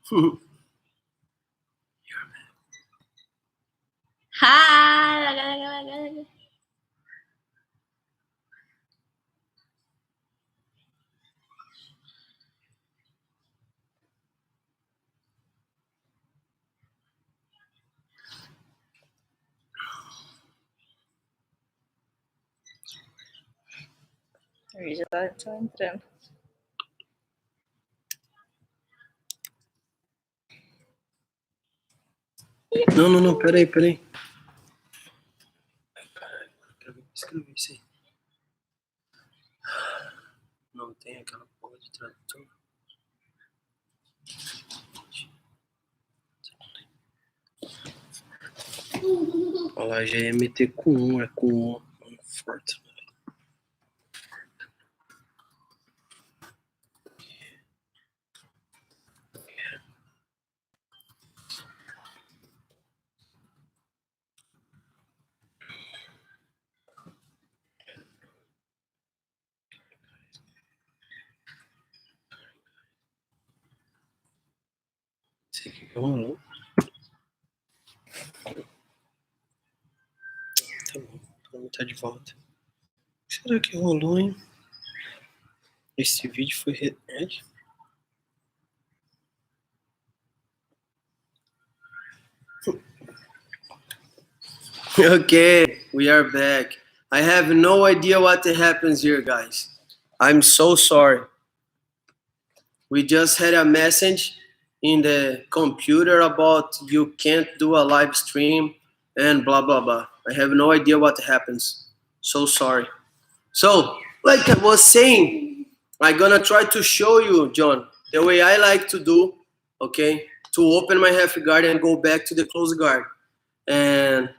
Hi. Eu já tô entrando. Não, peraí. Quero escrever isso aí. Não tem aquela porra de tradutor. Olha lá, já ia meter com 1, é com 1 forte. Esse aqui que rolou. Tá bom, vamos estar de volta. O que será que rolou, hein? Esse vídeo foi... Okay, we are back. I have no idea what happens here, guys. I'm so sorry. We just had a message in the computer about you can't do a live stream and blah, blah, blah. I have no idea what happens. So sorry. So, like I was saying, I'm gonna try to show you, John, the way I like to do, okay? To open my half guard and go back to the close guard. And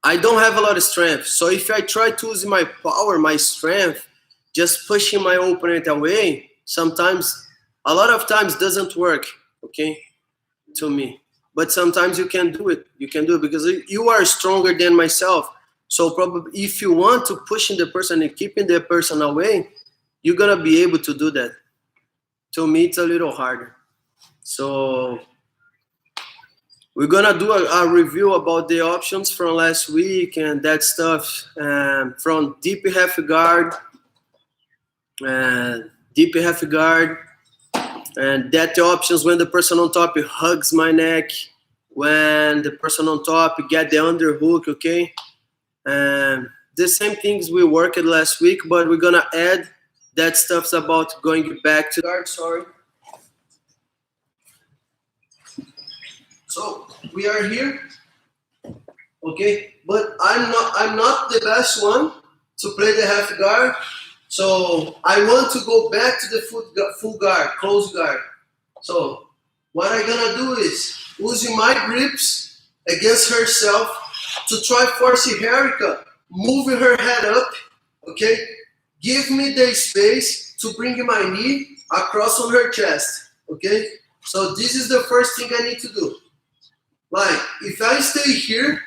I don't have a lot of strength. So if I try to use my power, my strength, just pushing my opponent away, sometimes, a lot of times doesn't work, okay, to me. But sometimes you can do it. You can do it because you are stronger than myself. So probably if you want to push the person and keeping the person away, you're gonna be able to do that. To me, it's a little harder. So we're gonna do a review about the options from last week and that stuff, from deep half guard, and that options when the person on top hugs my neck, when the person on top get the underhook, okay? And the same things we worked last week, but we're gonna add that stuff's about going back to guard, sorry. So we are here, okay? But I'm not the best one to play the half guard. So I want to go back to the full guard, close guard. So what I'm gonna do is using my grips against herself to try forcing Herika, moving her head up, okay? Give me the space to bring my knee across on her chest, okay? So this is the first thing I need to do. Like, if I stay here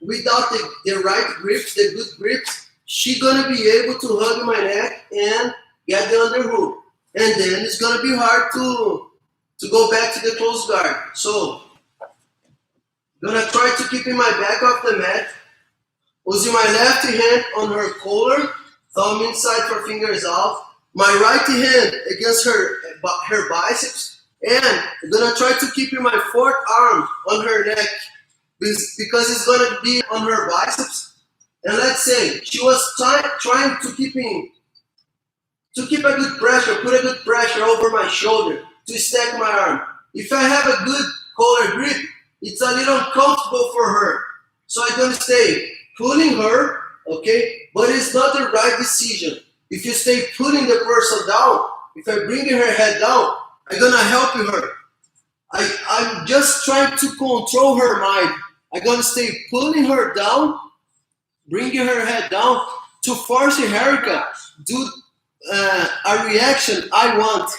without the right grips, the good grips, she's gonna be able to hug my neck and get the underhook. And then it's gonna be hard to go back to the close guard. So, gonna try to keep in my back off the mat, using my left hand on her collar, thumb inside for fingers out, my right hand against her biceps, and I'm gonna try to keep in my fourth arm on her neck because it's gonna be on her biceps. And let's say she was trying to keep a good pressure, put a good pressure over my shoulder to stack my arm. If I have a good collar grip, it's a little uncomfortable for her. So I'm gonna stay pulling her, okay? But it's not the right decision. If you stay pulling the person down, if I bring her head down, I'm gonna help her. I'm just trying to control her mind. I'm gonna stay pulling her down, bringing her head down to force Herika do a reaction I want.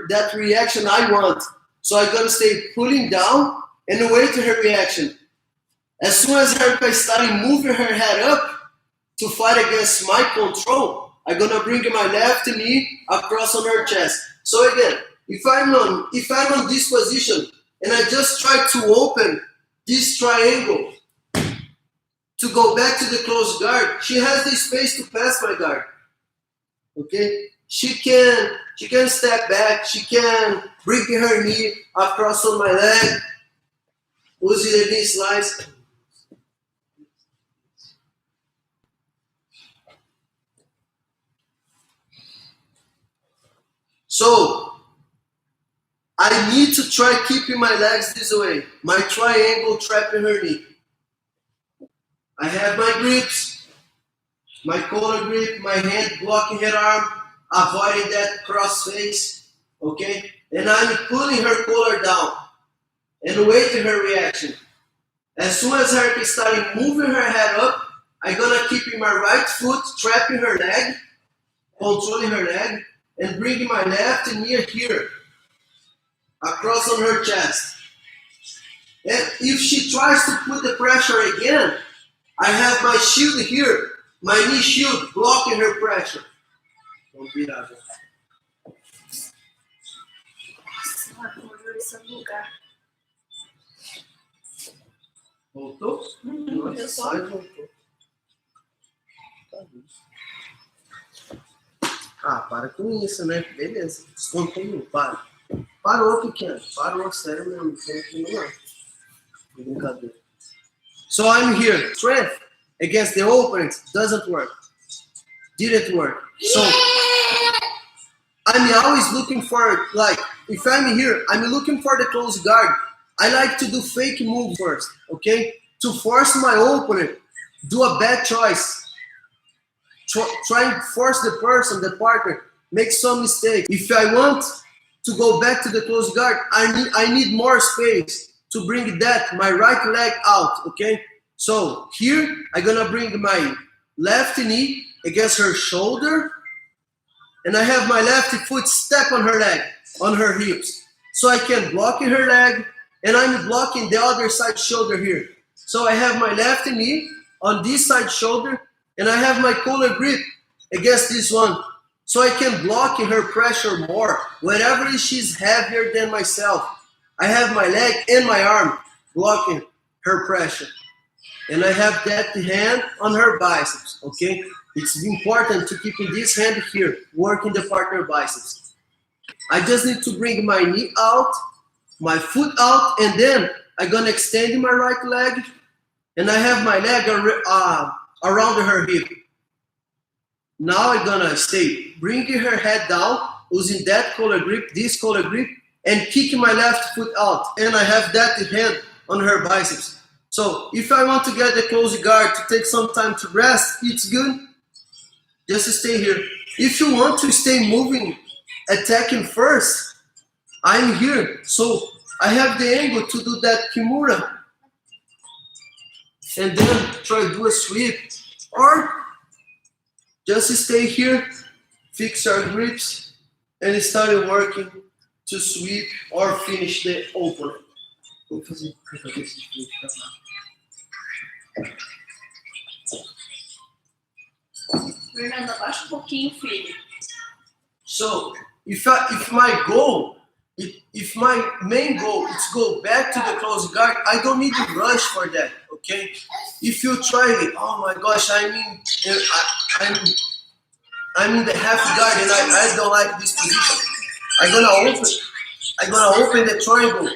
That reaction I want. So I'm gonna stay pulling down and wait to her reaction. As soon as Herika is starting moving her head up to fight against my control, I'm gonna bring my left knee across on her chest. So again, If I'm on this position and I just try to open this triangle to go back to the closed guard, she has the space to pass my guard. Okay? She can step back, she can bring her knee across on my leg, using the knee slice. So I need to try keeping my legs this way. My triangle trapping her knee. I have my grips, my collar grip, my hand blocking her arm, avoiding that cross face, okay? And I'm pulling her collar down and waiting her reaction. As soon as her starts moving her head up, I'm gonna keep my right foot trapping her leg, controlling her leg, and bringing my left knee here, across on her chest. And if she tries to put the pressure again, I have my shield here, my knee shield blocking her pressure. Vamos virar. Voltou? Nossa, sai, voltou. Ah, para com isso, né? Beleza. Descontou, para. Parou, pequeno. Parou, sério mesmo. Não. Brincadeira. So I'm here. Strength against the opponent doesn't work. Didn't work. So I'm always looking for, like, if I'm here, I'm looking for the close guard. I like to do fake move first, okay? To force my opponent, do a bad choice. Try and force the person, the partner, make some mistake. If I want to go back to the close guard, I need more space to bring my right leg out, okay? So here, I'm gonna bring my left knee against her shoulder, and I have my left foot step on her leg, on her hips. So I can block her leg, and I'm blocking the other side shoulder here. So I have my left knee on this side shoulder, and I have my collar grip against this one. So I can block her pressure more. Whenever she's heavier than myself, I have my leg and my arm blocking her pressure. And I have that hand on her biceps, okay? It's important to keep this hand here, working the partner biceps. I just need to bring my knee out, my foot out, and then I'm gonna extend my right leg, and I have my leg around her hip. Now I'm gonna stay bringing her head down, using that collar grip, this collar grip, and kicking my left foot out. And I have that hand on her biceps. So if I want to get the close guard to take some time to rest, it's good. Just stay here. If you want to stay moving, attacking first, I'm here. So I have the angle to do that kimura. And then try to do a sweep. Or just stay here, fix our grips, and start working to sweep or finish the opponent. Vou fazer esse sweep pra lá. Fernanda, abaixa pouquinho, filho. So, if my main goal is to go back to the close guard, I don't need to rush for that, okay? If you try it, oh my gosh, I'm in the half guard and I don't like this position. I'm gonna open the triangle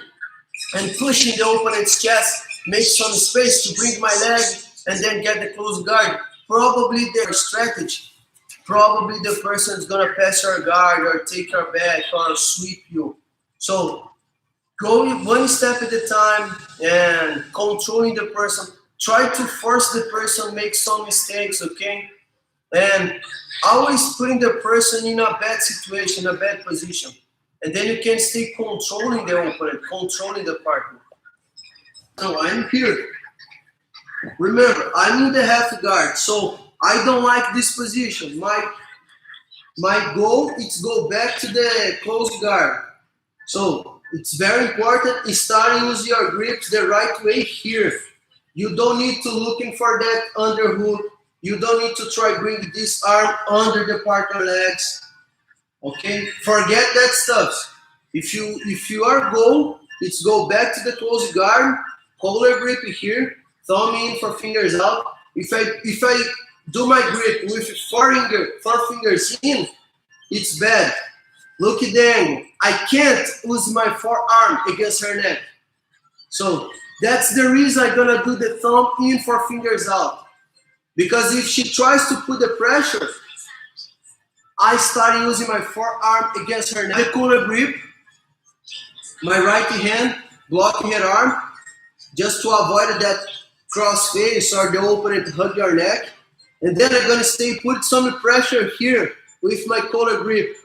and push in the opponent's chest, make some space to bring my leg and then get the close guard. Probably their strategy. Probably the person is gonna pass your guard or take your back or sweep you. So go one step at a time and controlling the person. Try to force the person make some mistakes, okay? And always putting the person in a bad situation, a bad position. And then you can stay controlling the opponent, controlling the partner. So I'm here. Remember, I'm in the half guard, so I don't like this position. My goal is to go back to the close guard. So it's very important to start using your grips the right way here. You don't need to looking for that underhook. You don't need to try bring this arm under the partner legs. Okay? Forget that stuff. If your goal is go back to the closed guard, collar grip here, thumb in, 4 fingers out. If I do my grip with 4 fingers in, it's bad. Look at the angle. I can't use my forearm against her neck. So that's the reason I'm gonna do the thumb in, 4 fingers out. Because if she tries to put the pressure, I start using my forearm against her neck. The collar grip, my right hand blocking her arm, just to avoid that cross face or the opening to hug your neck. And then I'm gonna put some pressure here with my collar grip,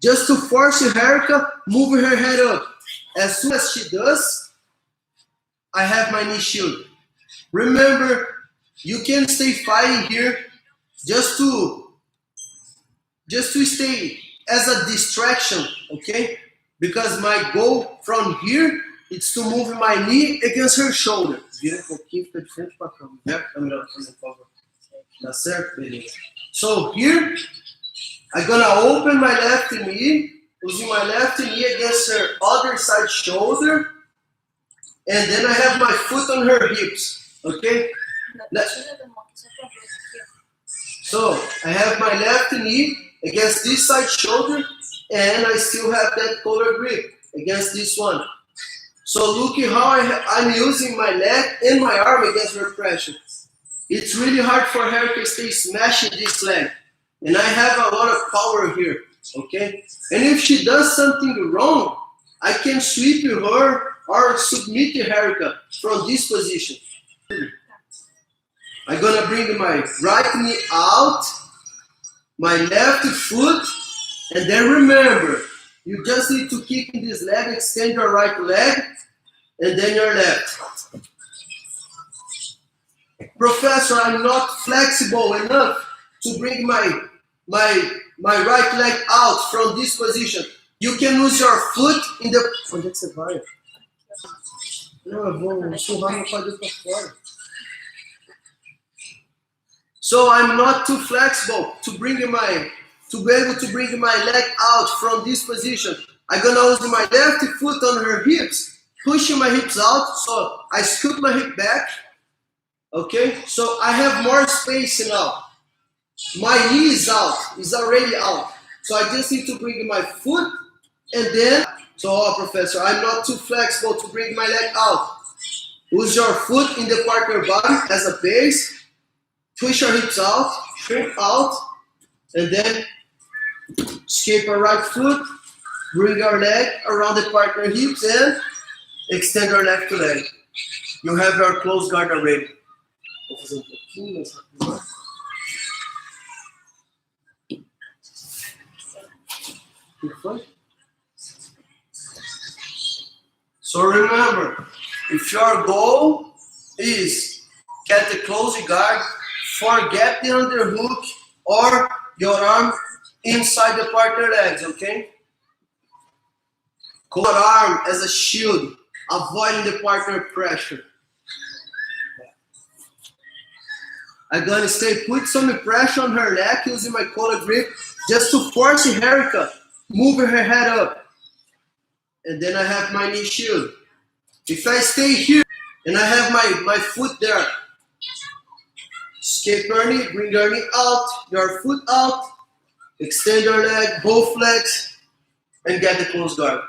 just to force Erica move her head up. As soon as she does, I have my knee shield. Remember, you can stay fighting here just to stay as a distraction, okay? Because my goal from here is to move my knee against her shoulder. Vira pouquinho, fica de frente pra câmera. Vira a câmera, por favor. Tá certo? Beleza. So here, I'm gonna open my left knee, using my left knee against her other side shoulder, and then I have my foot on her hips, okay? So I have my left knee against this side shoulder, and I still have that collar grip against this one. So look at how I'm using my leg and my arm against her pressure. It's really hard for her to stay smashing this leg. And I have a lot of power here, okay? And if she does something wrong, I can sweep her or submit her from this position. I'm gonna bring my right knee out, my left foot, and then remember, you just need to kick in this leg, extend your right leg, and then your left. Professor, I'm not flexible enough to bring my right leg out from this position. You can use your foot in the... Onde é que você vai? Não, eu vou surrar meu quadril para fora. So I'm not too flexible to be able to bring my leg out from this position. I'm gonna use my left foot on her hips, pushing my hips out, so I scoot my hip back. Okay, so I have more space now. My knee is out, is already out. So I just need to bring my foot and then, Professor, I'm not too flexible to bring my leg out. Use your foot in the partner body as a base. Push your hips out, shrink out, and then escape our right foot, bring our leg around the partner hips and extend our left leg. You have your closed guard already. Vou fazer pouquinho mais rápido. O que foi? So remember, if your goal is get the closed guard, forget the underhook or your arm inside the partner legs, okay? Core arm as a shield, avoiding the partner pressure. I'm gonna put some pressure on her neck using my collar grip just to force Erica, move her head up. And then I have my knee shield. If I stay here and I have my foot there, escape your knee, bring your knee out, your foot out, extend your leg, both legs, and get the closed guard.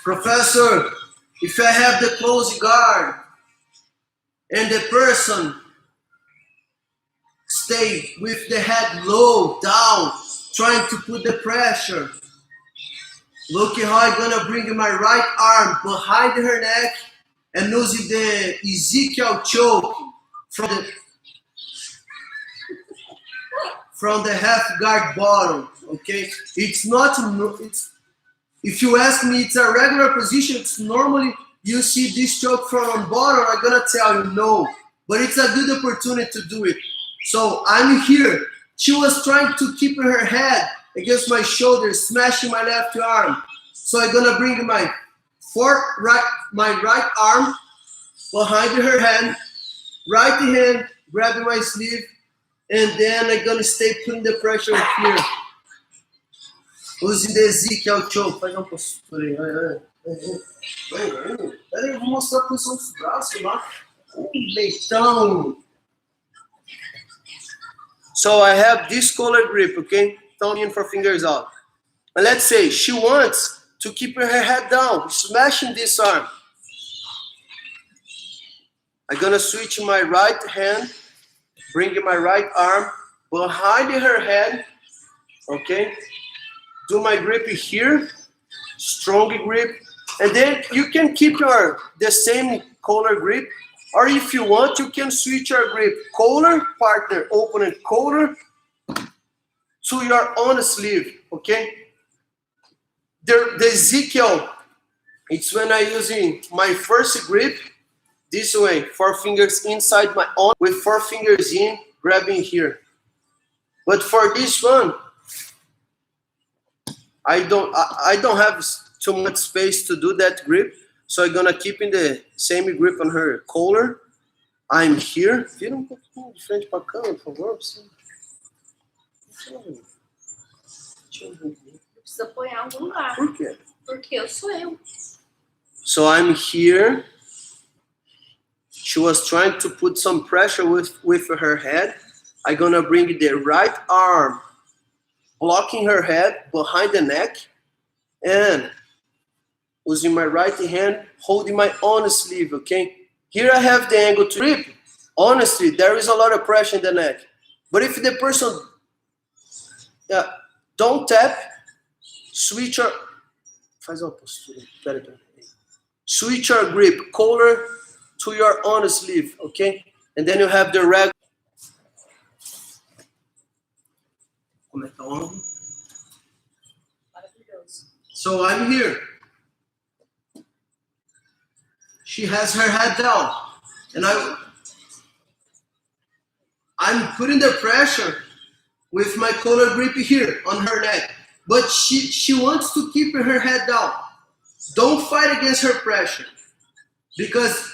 Professor, if I have the closed guard and the person stay with the head low, down, trying to put the pressure, look at how I'm gonna bring my right arm behind her neck and using the Ezekiel choke from the half guard bottom, okay? If you ask me, it's a regular position. It's normally you see this choke from on bottom. I'm gonna tell you no. but it's a good opportunity to do it. So I'm here. She was trying to keep her head against my shoulder, smashing my left arm. So I'm gonna bring my right arm behind her hand, right hand, grabbing my sleeve, and then I'm gonna stay putting the pressure here. Using the Z, que é o choke. Faz uma postura aí. Peraí, eu vou mostrar a posição dos braços lá. Leitão. So I have this collar grip, okay? Thumb in for fingers out. And let's say she wants to keep her head down, smashing this arm. I'm gonna switch my right hand, bringing my right arm behind her head, okay? Do my grip here, strong grip, and then you can keep the same collar grip, or if you want, you can switch your grip, collar, partner, opponent, collar, to your own sleeve, okay? The Ezekiel, it's when I'm using my first grip, this way, 4 fingers inside my arm, with 4 fingers in, grabbing here. But for this one, I don't have too much space to do that grip, so I'm gonna keep in the same grip on her collar. I'm here. Vira pouquinho de frente para a câmera, por favor. Precisa apoiar em algum lugar. Por quê? Porque eu sou eu. So I'm here. She was trying to put some pressure with her head. I'm gonna bring the right arm, blocking her head behind the neck, and using my right hand, holding my own sleeve, okay? Here I have the angle to grip. Honestly, there is a lot of pressure in the neck. But if the person don't tap, switch your... Faz uma postura. Pera. Switch your grip, collar to your own sleeve, okay? And then you have the regular... Como é que tá o ombro? So I'm here. She has her head down, and I'm putting the pressure with my collar grip here on her neck. But she wants to keep her head down. Don't fight against her pressure, because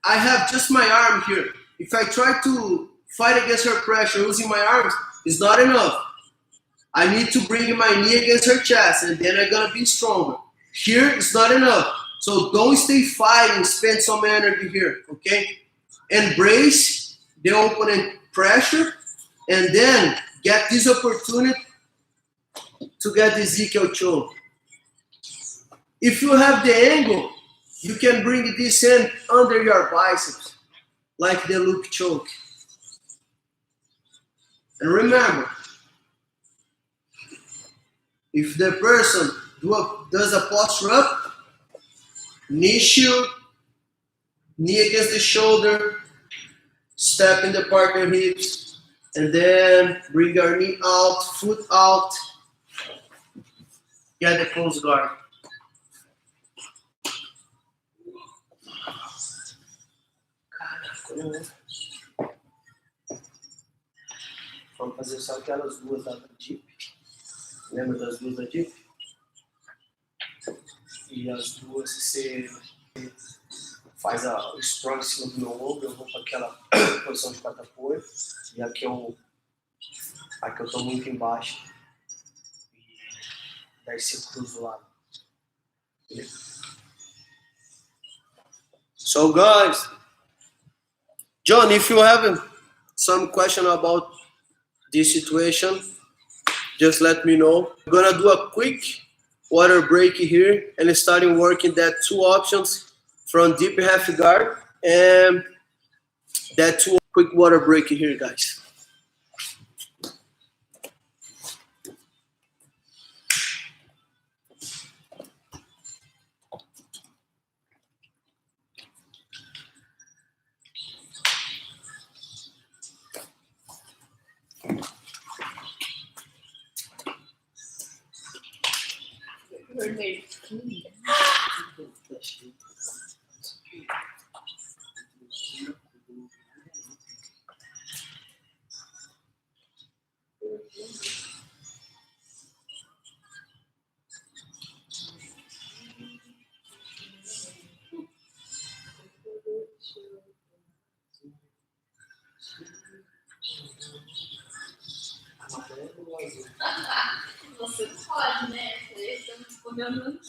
I have just my arm here. If I try to fight against her pressure using my arms, it's not enough. I need to bring my knee against her chest, and then I'm gonna be stronger. Here, it's not enough. So don't stay fighting, spend some energy here, okay? Embrace the opponent pressure, and then get this opportunity to get the Ezekiel choke. If you have the angle, you can bring this hand under your biceps, like the loop choke. And remember, if the person does a posture up, knee shield, knee against the shoulder, step in the partner hips, and then bring your knee out, foot out, get the close guard. Vamos fazer só aquelas duas da dip. Lembra das duas da dip? E as duas, você faz o strong em cima do meu ombro, eu vou para aquela posição de quatro apoio. E aqui eu tô muito embaixo. E daí você cruza o lado. So guys, John, if you have some question about this situation, just let me know. I'm gonna do a quick water break here and starting working that 2 options from deep half guard and that 2 quick water break here, guys. Vermelho. Você pode, né? Estamos comendo.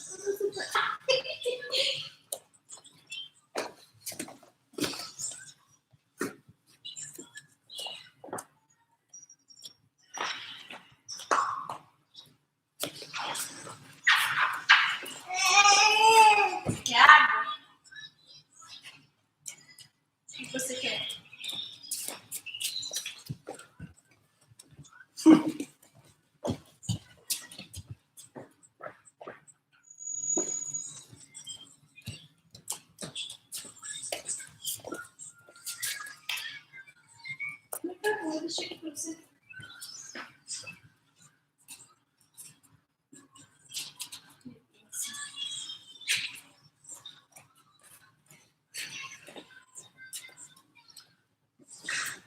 Quer água? O que você quer? Não tá bom, deixa aqui pra você.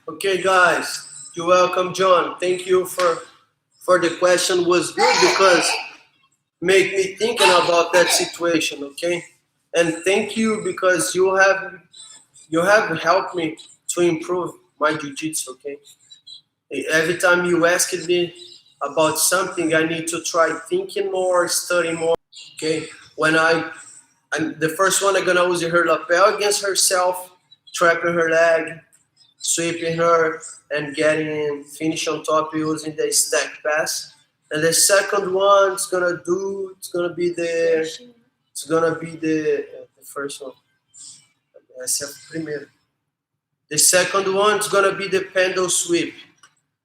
Okay, guys, you're welcome, John. Thank you for the question. Was good because make me thinking about that situation. Okay, and thank you because you have helped me to improve my jiu-jitsu. Okay, every time you ask me about something, I need to try thinking more, studying more. Okay, I'm the first one, I'm gonna use her lapel against herself, trapping her leg, sweeping her, and getting finish on top using the stack pass. And the second one, it's gonna be the first one. Essa é a primeira. The second one is gonna be the pendle sweep.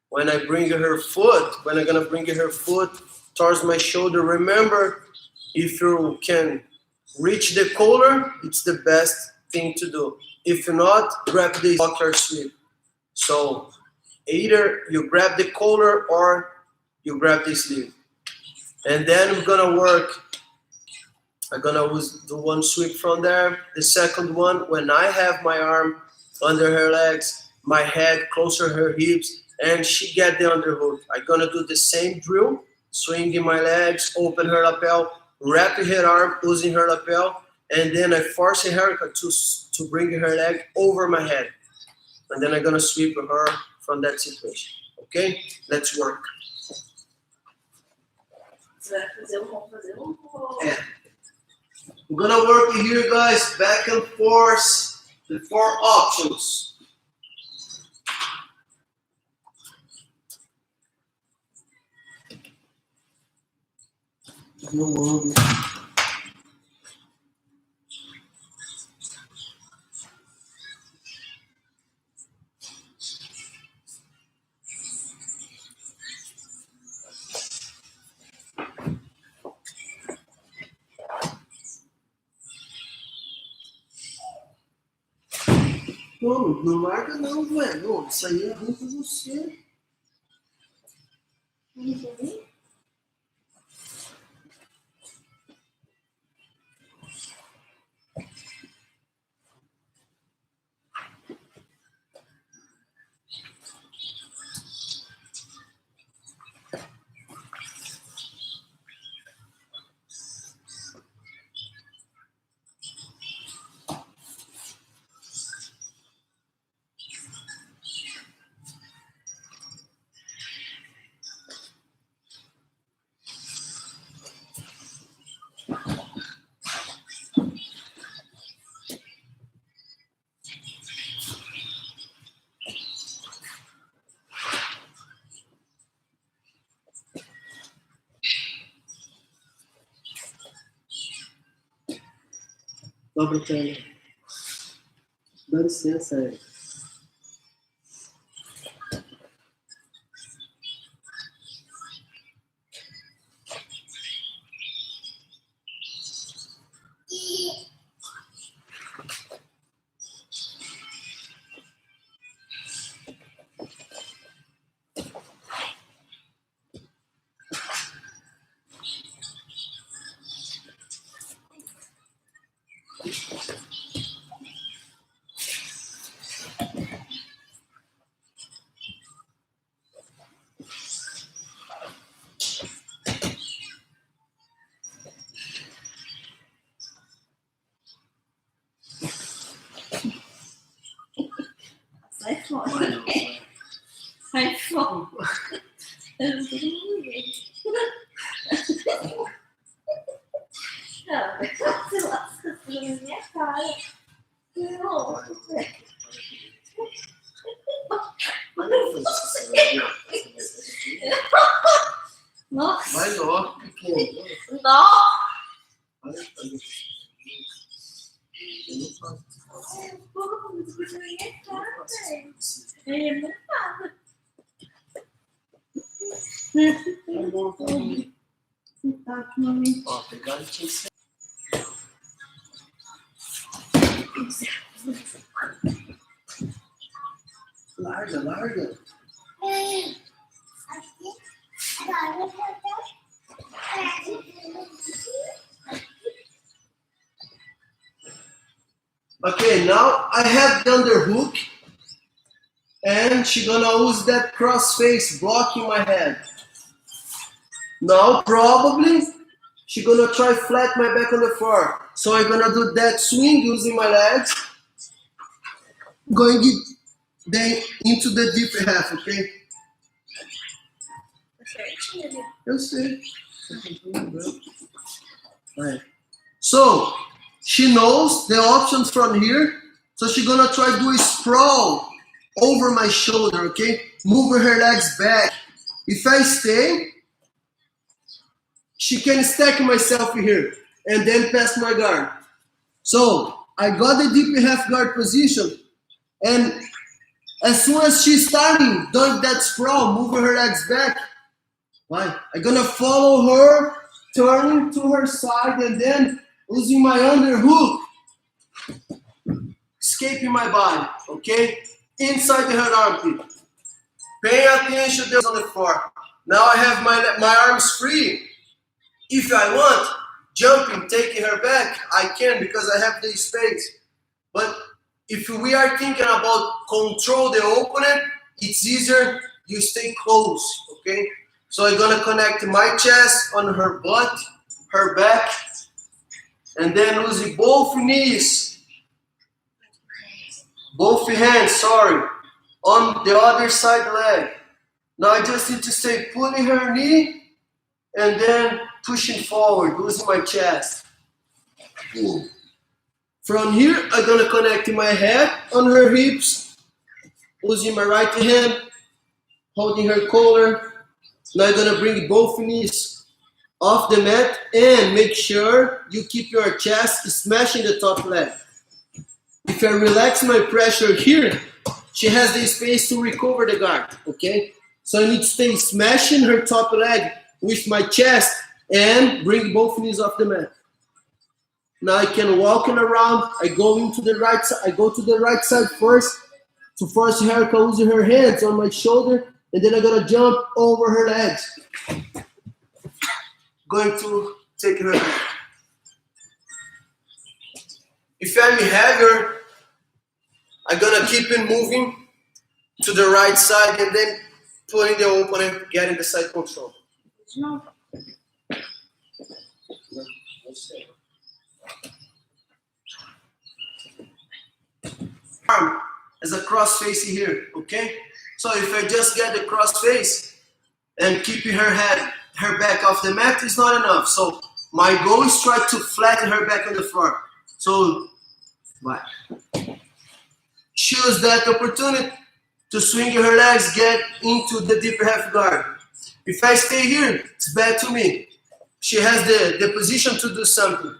When I'm gonna bring her foot towards my shoulder. Remember, if you can reach the collar, it's the best thing to do. If not, grab the buckler sweep. So either you grab the collar or you grab the sleeve. And then I'm gonna do one sweep from there. The second one, when I have my arm under her legs, my head closer to her hips, and she get the underhook. I'm gonna do the same drill, swinging my legs, open her lapel, wrapping her arm, using her lapel, and then I force her to bring her leg over my head. And then I'm gonna sweep her from that situation. Okay? Let's work. Yeah. I'm gonna work here, guys, back and forth, the 4 options. No. Não larga não, velho. Isso aí é ruim pra você. Uhum. Dobra a tela. Dá licença, Eric. Sai fora. Sai fora. Você lasca na minha cara. Não. Nossa. Maior, pequeno. Não. É muito nada. Tá bom, tá bom. Tá aqui no meio. Ó, pegado tinha que ser. Larga, larga. Okay, now I have the underhook, and she's gonna use that cross face blocking my head. Now probably she's gonna try flat my back on the floor. So I'm gonna do that swing using my legs, going then into the deep half, okay? Eu sei. Right. So she knows the options from here. So she's gonna try to do a sprawl over my shoulder, okay? Moving her legs back. If I stay, she can stack myself here and then pass my guard. So I got the deep half guard position, and as soon as she's starting doing that sprawl, moving her legs back, right, I'm gonna follow her, turning to her side, and then using my underhook, escaping my body, okay? Inside the head armpit. Pay attention to on the floor. Now I have my arms free. If I want, jumping, taking her back, I can because I have the space. But if we are thinking about control the opponent, it's easier you stay close, okay? So I'm gonna connect my chest on her butt, her back, and then using both knees, both hands, sorry, on the other side leg. Now I just need to stay pulling her knee and then pushing forward, using my chest. From here, I'm gonna connect my head on her hips, using my right hand, holding her collar. Now I'm gonna bring both knees off the mat and make sure you keep your chest smashing the top leg. If I relax my pressure here, she has the space to recover the guard, okay? So I need to stay smashing her top leg with my chest and bring both knees off the mat. Now I can walking around. I go into the right side. I go to the right side first to force her to use her hands on my shoulder, and then I'm gonna jump over her legs. Going to take her back. If I'm heavier, I'm gonna keep it moving to the right side and then pulling the opponent, getting the side control. No. Arm as a cross face here, okay? So if I just get the cross face and keeping her head, her back off the mat is not enough. So my goal is try to flatten her back on the floor. So bye. Choose that opportunity to swing her legs, get into the deeper half guard. If I stay here, it's bad to me. She has the position to do something,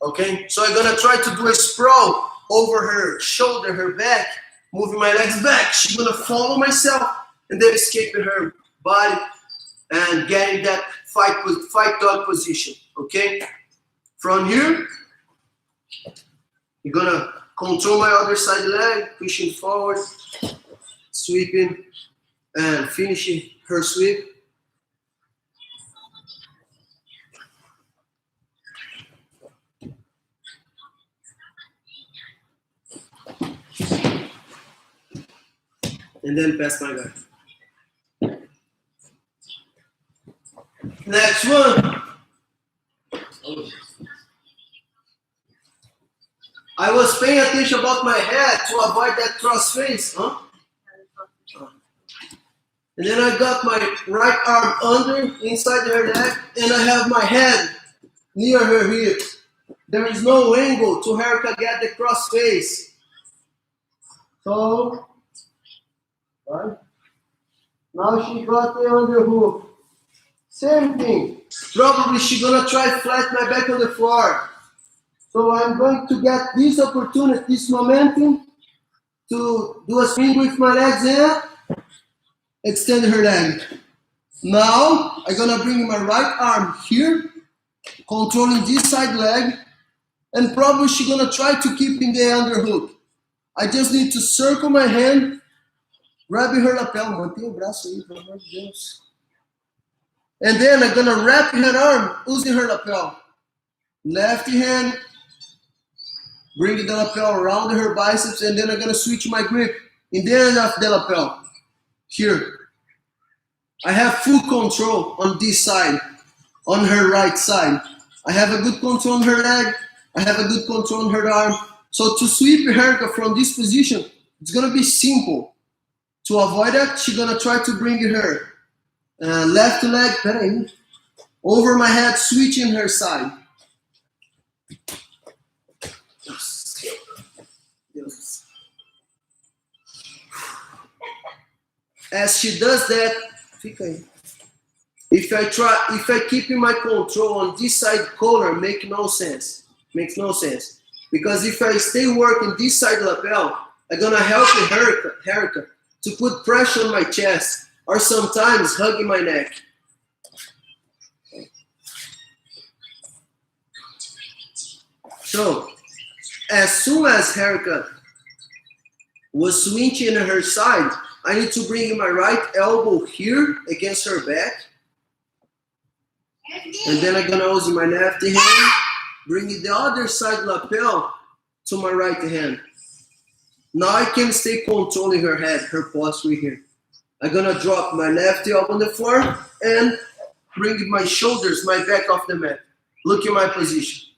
okay? So I'm gonna try to do a sprawl over her shoulder, her back, moving my legs back. She's gonna follow myself and then escaping her body and getting that fight dog position, okay? From here, you're gonna control my other side leg, pushing forward, sweeping, and finishing her sweep. And then pass my guard. Next one. I was paying attention about my head to avoid that cross face, huh? And then I got my right arm under, inside her leg, and I have my head near her hip. There is no angle to her to get the cross face. So, right? Now she got the underhook. Same thing. Probably she's gonna try flat my back on the floor. So I'm going to get this opportunity, this momentum, to do a swing with my legs and extend her leg. Now I'm gonna bring my right arm here, controlling this side leg, and probably she's gonna try to keep in the underhook. I just need to circle my hand, grabbing her lapel. Mantenha o braço aí, pelo amor de Deus. And then I'm gonna wrap her arm using her lapel. Left hand, bring the lapel around her biceps, and then I'm gonna switch my grip in the end of the lapel. Here. I have full control on this side, on her right side. I have a good control on her leg. I have a good control on her arm. So to sweep her from this position, it's gonna be simple. To avoid that, she's gonna try to bring her left leg, over my head, switching her side. As she does that, fica aí. If I keep my control on this side collar, makes no sense. Because if I stay working this side lapel, I'm gonna help the haircut to put pressure on my chest or sometimes hugging my neck. So, as soon as haircut was switching her side, I need to bring my right elbow here against her back. And then I'm gonna use my left hand, bring the other side lapel to my right hand. Now I can stay controlling her head, her posture here. I'm gonna drop my left elbow on the floor and bring my shoulders, my back off the mat. Look at my position.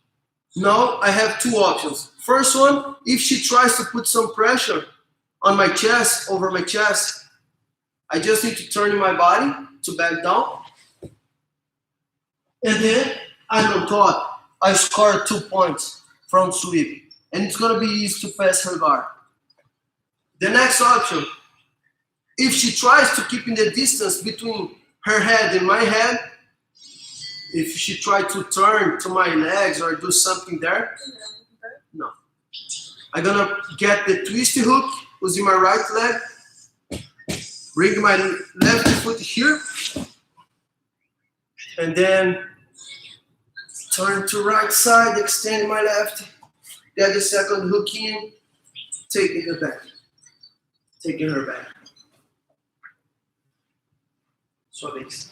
Now I have two options. First one, if she tries to put some pressure on my chest, over my chest, I just need to turn my body to back down. And then I'm on top. I score 2 points from sweep. And it's gonna be easy to pass her guard. The next option, if she tries to keep in the distance between her head and my head, if she tries to turn to my legs or do something there, no. I'm gonna get the twisty hook using my right leg, bring my left foot here, and then turn to right side, extend my left, get the second hook in, taking her back. Sua vez.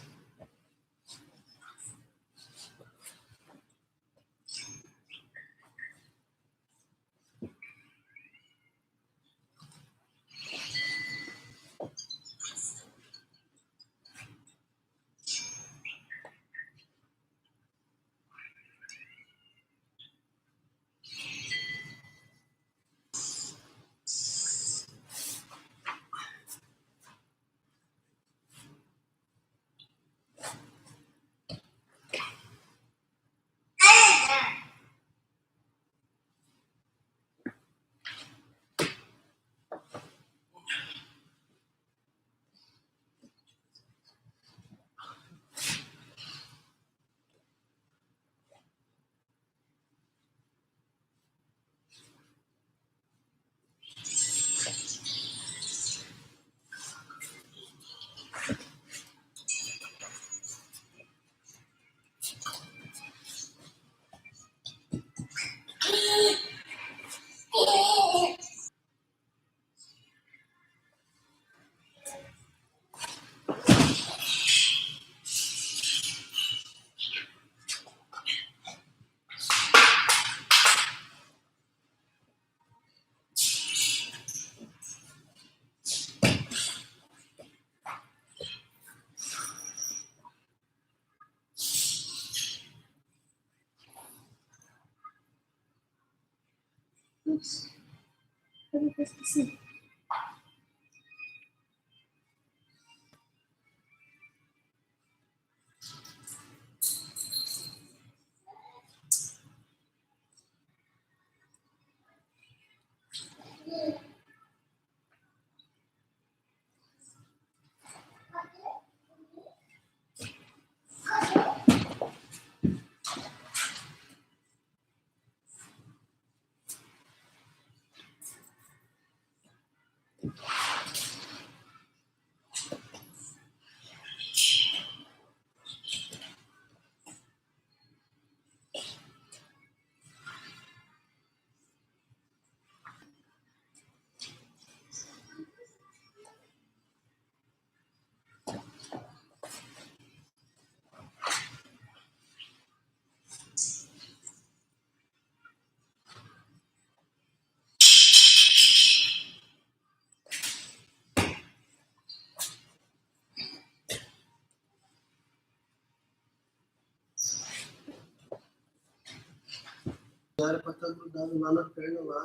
Não era pra estar grudado lá na perna lá,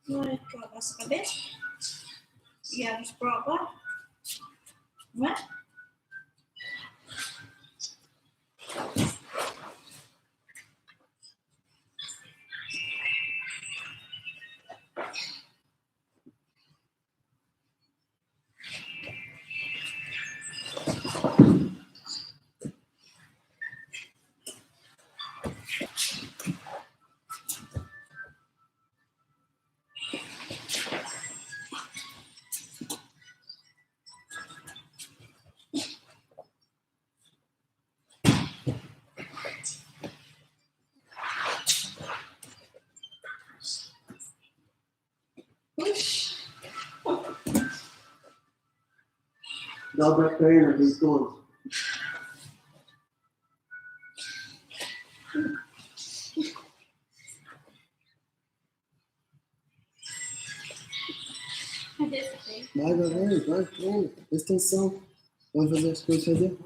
Não é que a nossa cabeça? E abre pro agora? Não é? dobra a perna, deitou. Vai, treina. Presta atenção. Vai fazer as coisas fazer.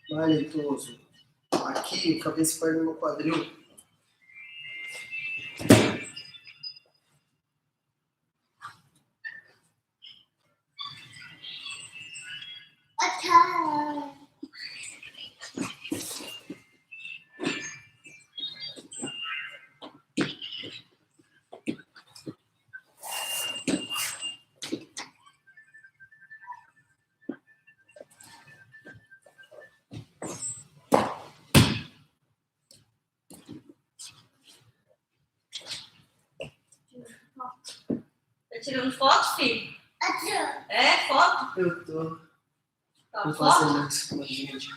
Vai, leitoso. Aqui, cabeça perna no quadril. Tá tirando foto, filho? É, foto? Eu tô. Tá, Tô foto? fazendo isso com a gente.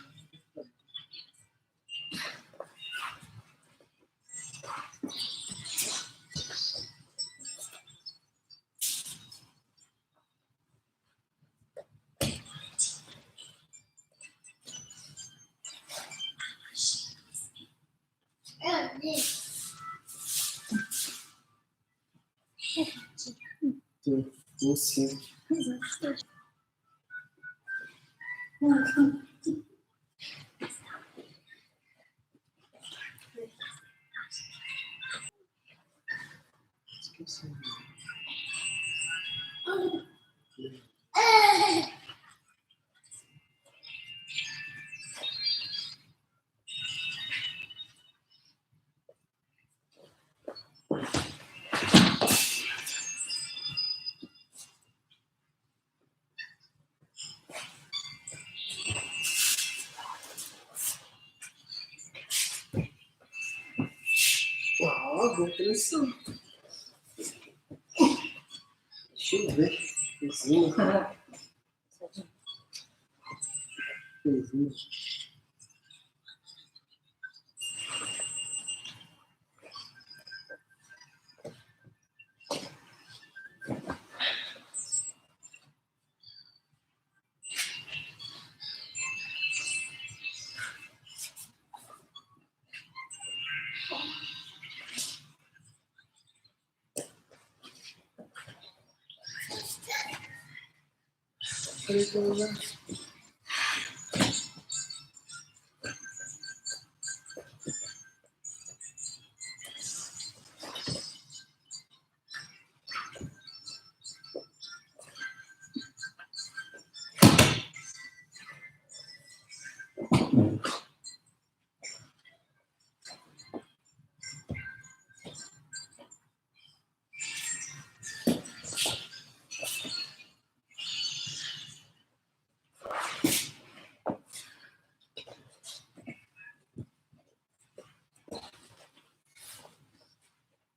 Tô sim. Esqueci. Boa pressão. Deixa eu ver. Pezinho. Pezinho.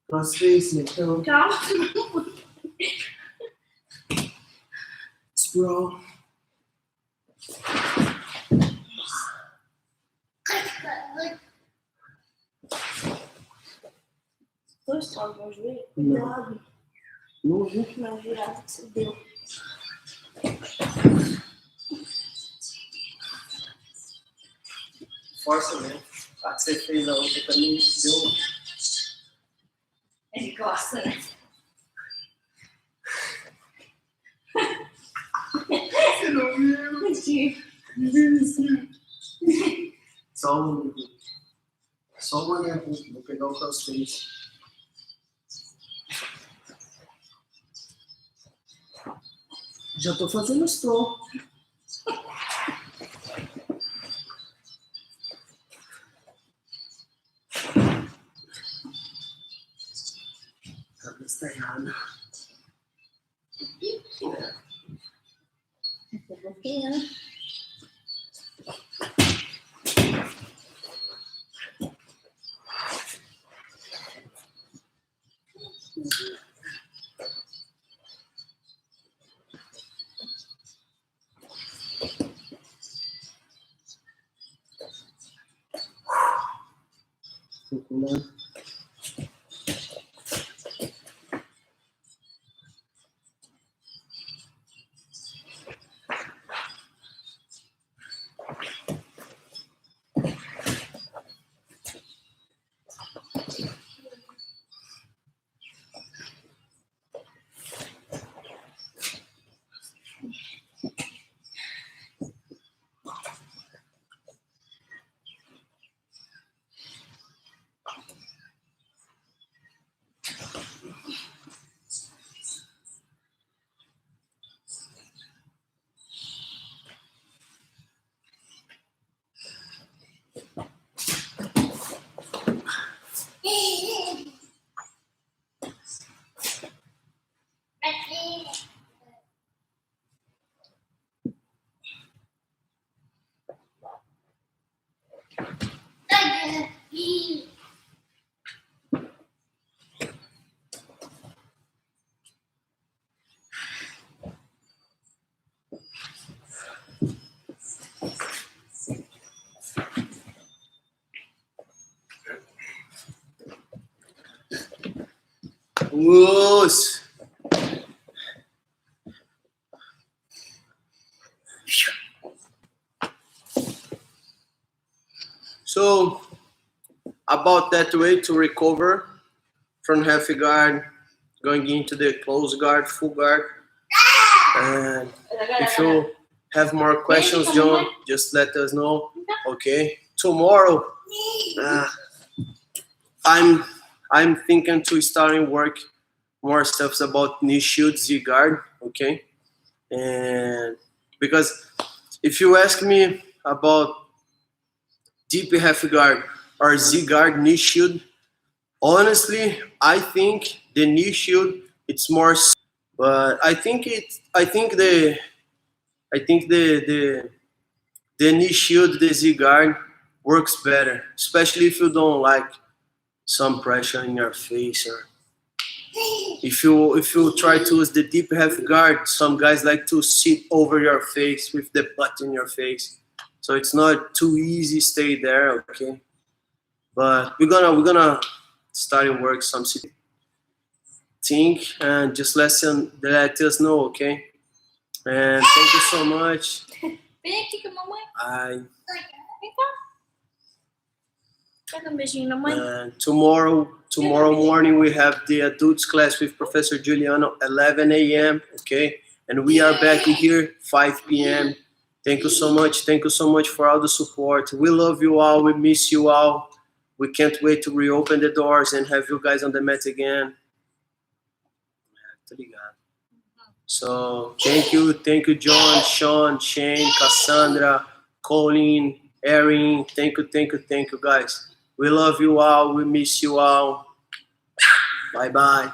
Transferência, então. Calma. Sprawl. Dois saltos no joelho. Não. Cuidado. Não vi. Na virada que você deu. Força mesmo. A que você fez a outra também deu. Ele gosta, né? Você não viu? Só um. Só uma olhada. Vou pegar o crossface. Já tô fazendo os pro. A cabeça tá errada. Circulando. Os. So, about that way to recover from heavy guard, going into the close guard, full guard. And if you have more questions, John, just let us know. Okay. Tomorrow, I'm thinking to starting work more stuffs about knee shield Z guard. Okay. And because if you ask me about deep half guard or Z guard knee shield, honestly, I think the knee shield it's more, but I think the knee shield, the Z guard works better, especially if you don't like some pressure in your face, or if you try to use the deep half guard. Some guys like to sit over your face with the butt in your face, so it's not too easy. Stay there, okay? But we're gonna start and work some think and just let us know, okay? And thank you so much. Vem aqui com a mamãe. I Vem cá. Pega um beijinho na mãe. And tomorrow morning we have the adults class with Professor Giuliano, 11 a.m. Okay, And we are back here 5 p.m. Thank you so much. Thank you so much for all the support. We love you all. We miss you all. We can't wait to reopen the doors and have you guys on the mat again. So thank you, John, Sean, Shane, Cassandra, Colleen, Erin. Thank you, guys. We love you all. We miss you all. Bye-bye.